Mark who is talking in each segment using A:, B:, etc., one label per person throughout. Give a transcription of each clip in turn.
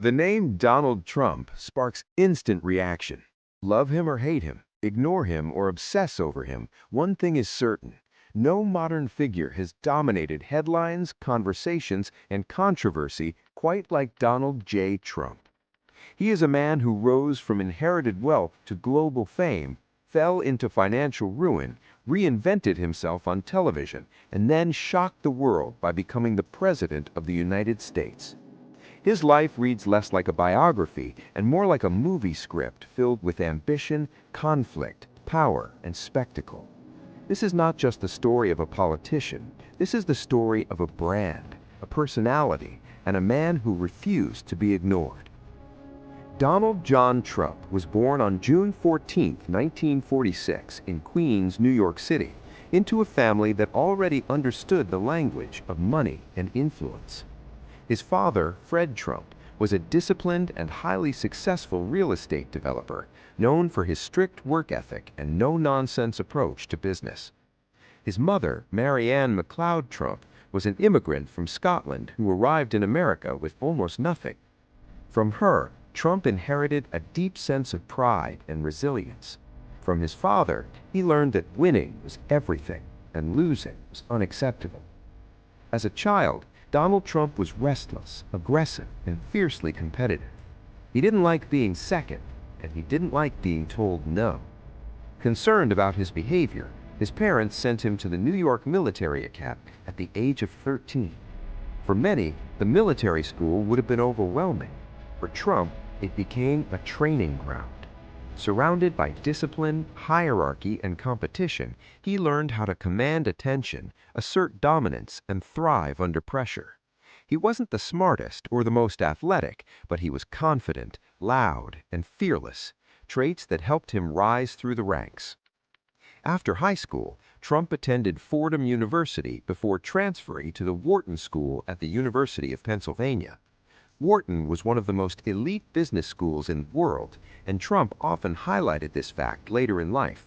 A: The name Donald Trump sparks instant reaction. Love him or hate him, ignore him or obsess over him, one thing is certain. No modern figure has dominated headlines, conversations, and controversy quite like Donald J. Trump. He is a man who rose from inherited wealth to global fame, fell into financial ruin, reinvented himself on television, and then shocked the world by becoming the President of the United States. His life reads less like a biography and more like a movie script filled with ambition, conflict, power, and spectacle. This is not just the story of a politician. This is the story of a brand, a personality, and a man who refused to be ignored. Donald John Trump was born on June 14, 1946, in Queens, New York City, into a family that already understood the language of money and influence. His father, Fred Trump, was a disciplined and highly successful real estate developer, known for his strict work ethic and no-nonsense approach to business. His mother, Mary Ann MacLeod Trump, was an immigrant from Scotland who arrived in America with almost nothing. From her, Trump inherited a deep sense of pride and resilience. From his father, he learned that winning was everything and losing was unacceptable. As a child, Donald Trump was restless, aggressive, and fiercely competitive. He didn't like being second, and he didn't like being told no. Concerned about his behavior, his parents sent him to the New York Military Academy at the age of 13. For many, the military school would have been overwhelming. For Trump, it became a training ground. Surrounded by discipline, hierarchy, and competition, he learned how to command attention, assert dominance, and thrive under pressure. He wasn't the smartest or the most athletic, but he was confident, loud, and fearless, traits that helped him rise through the ranks. After high school, Trump attended Fordham University before transferring to the Wharton School at the University of Pennsylvania. Wharton was one of the most elite business schools in the world, and Trump often highlighted this fact later in life.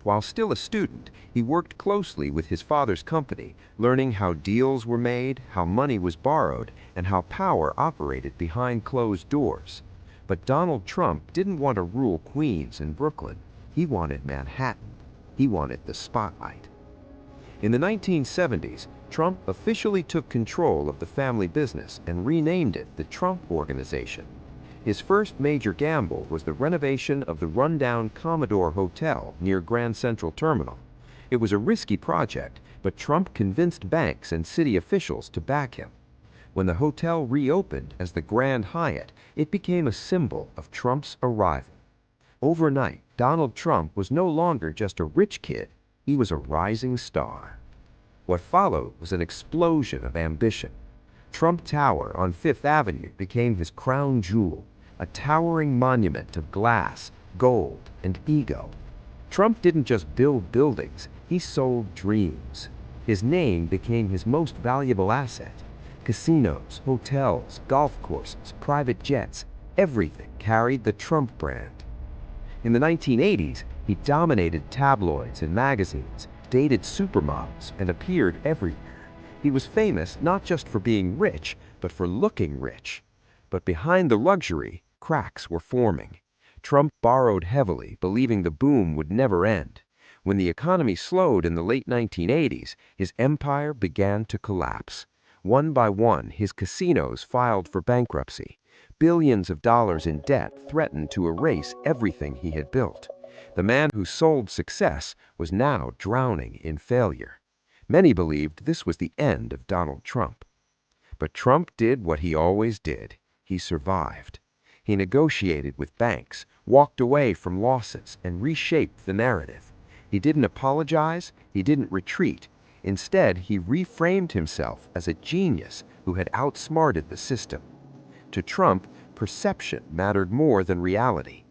A: While still a student, he worked closely with his father's company, learning how deals were made, how money was borrowed, and how power operated behind closed doors. But Donald Trump didn't want to rule Queens and Brooklyn. He wanted Manhattan. He wanted the spotlight. In the 1970s, Trump officially took control of the family business and renamed it the Trump Organization. His first major gamble was the renovation of the rundown Commodore Hotel near Grand Central Terminal. It was a risky project, but Trump convinced banks and city officials to back him. When the hotel reopened as the Grand Hyatt, it became a symbol of Trump's arrival. Overnight, Donald Trump was no longer just a rich kid, he was a rising star. What followed was an explosion of ambition. Trump Tower on Fifth Avenue became his crown jewel, a towering monument of glass, gold, and ego. Trump didn't just build buildings, he sold dreams. His name became his most valuable asset. Casinos, hotels, golf courses, private jets, everything carried the Trump brand. In the 1980s, he dominated tabloids and magazines, dated supermodels, and appeared everywhere. He was famous not just for being rich, but for looking rich. But behind the luxury, cracks were forming. Trump borrowed heavily, believing the boom would never end. When the economy slowed in the late 1980s, his empire began to collapse. One by one, his casinos filed for bankruptcy. Billions of dollars in debt threatened to erase everything he had built. The man who sold success was now drowning in failure. Many believed this was the end of Donald Trump. But Trump did what he always did. He survived. He negotiated with banks, walked away from losses, and reshaped the narrative. He didn't apologize, he didn't retreat. Instead, he reframed himself as a genius who had outsmarted the system. To Trump, perception mattered more than reality.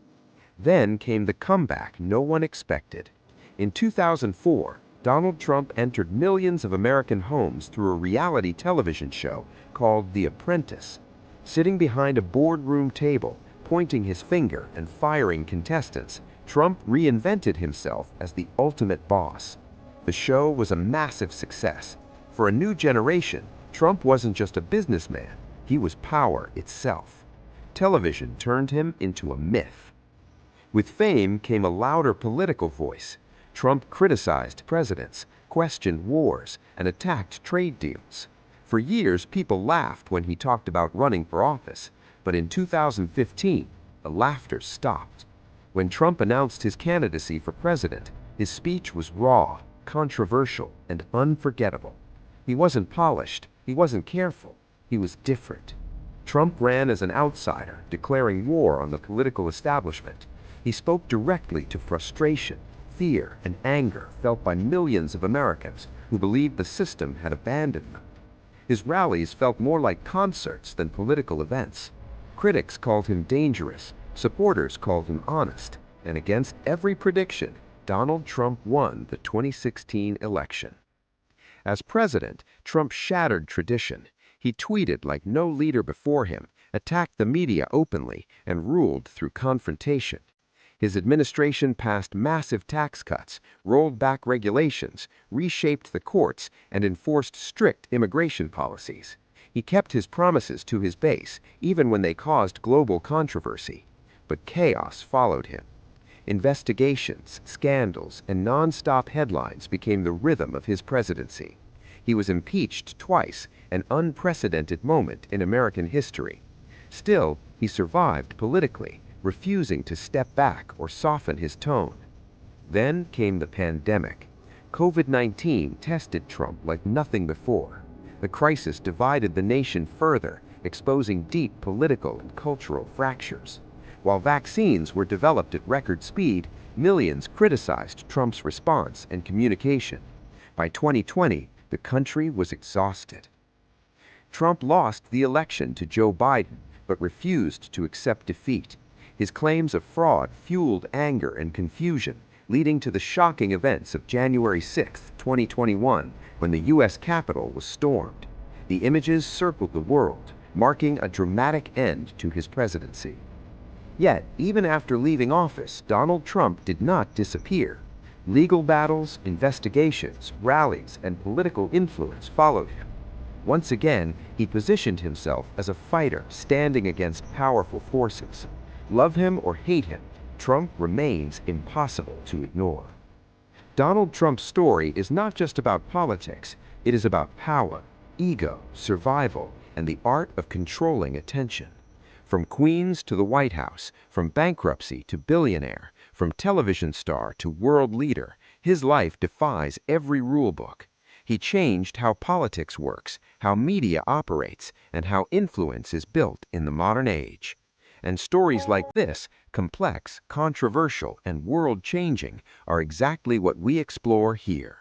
A: Then came the comeback no one expected. In 2004, Donald Trump entered millions of American homes through a reality television show called The Apprentice. Sitting behind a boardroom table, pointing his finger and firing contestants, Trump reinvented himself as the ultimate boss. The show was a massive success. For a new generation, Trump wasn't just a businessman, he was power itself.
B: television turned him into a myth. With fame came a louder political voice. Trump criticized presidents, questioned wars, and attacked trade deals. For years, people laughed when he talked about running for office, but in 2015, the laughter stopped. When Trump announced his candidacy for president, his speech was raw, controversial, and unforgettable. He wasn't polished, he wasn't careful, he was different. Trump ran as an outsider, declaring war on the political establishment. He spoke directly to frustration, fear, and anger felt by millions of Americans who believed the system had abandoned them. His rallies felt more like concerts than political events. Critics called him dangerous, supporters called him honest, and against every prediction, Donald Trump won the 2016 election. As president, Trump shattered tradition. He tweeted like no leader before him, attacked the media openly, and ruled through confrontation. His administration passed massive tax cuts, rolled back regulations, reshaped the courts, and enforced strict immigration policies. He kept his promises to his base, even when they caused global controversy. But chaos followed him. Investigations, scandals, and non-stop headlines became the rhythm of his presidency. He was impeached twice, an unprecedented moment in American history. Still, he survived politically, refusing to step back or soften his tone. Then came the pandemic. COVID-19 tested Trump like nothing before. The crisis divided the nation further, exposing deep political and cultural fractures. While vaccines were developed at record speed, millions criticized Trump's response and communication. By 2020, the country was exhausted. Trump lost the election to Joe Biden, but refused to accept defeat. His claims of fraud fueled anger and confusion, leading to the shocking events of January 6, 2021, when the U.S. Capitol was stormed. The images circled the world, marking a dramatic end to his presidency. Yet, even after leaving office, Donald Trump did not disappear. Legal battles, investigations, rallies, and political influence followed him. Once again, he positioned himself as a fighter standing against powerful forces. Love him or hate him, Trump remains impossible to ignore. Donald Trump's story is not just about politics, it is about power, ego, survival, and the art of controlling attention. From Queens to the White House, from bankruptcy to billionaire, from television star to world leader, his life defies every rule book. He changed how politics works, how media operates, and how influence is built in the modern age. And stories like this, complex, controversial, and world-changing, are exactly what we explore here.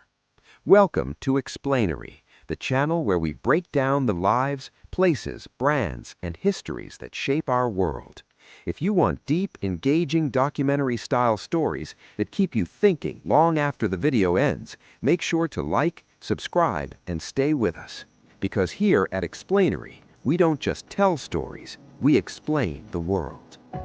B: Welcome to Explainary, the channel where we break down the lives, places, brands, and histories that shape our world. If you want deep, engaging documentary-style stories that keep you thinking long after the video ends, make sure to like, subscribe, and stay with us. Because here at Explainary, we don't just tell stories, we explain the world.